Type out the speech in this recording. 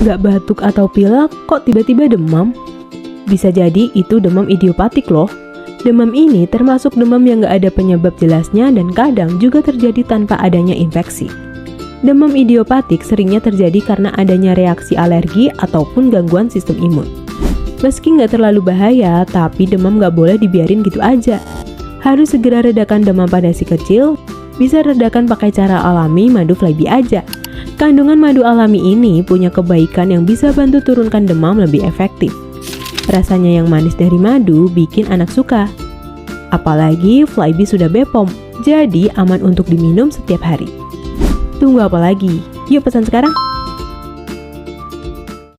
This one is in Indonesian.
Nggak batuk atau pilek, kok tiba-tiba demam? Bisa jadi itu demam idiopatik loh. Demam ini termasuk demam yang nggak ada penyebab jelasnya dan kadang juga terjadi tanpa adanya infeksi. Demam idiopatik seringnya terjadi karena adanya reaksi alergi ataupun gangguan sistem imun. Meski nggak terlalu bahaya, tapi demam nggak boleh dibiarin gitu aja. Harus segera redakan demam pada si kecil, bisa redakan pakai cara alami madu Flybe aja. Kandungan madu alami ini punya kebaikan yang bisa bantu turunkan demam lebih efektif. Rasanya yang manis dari madu bikin anak suka. Apalagi Flybe sudah BPOM, jadi aman untuk diminum setiap hari. Tunggu apa lagi? Yuk pesan sekarang!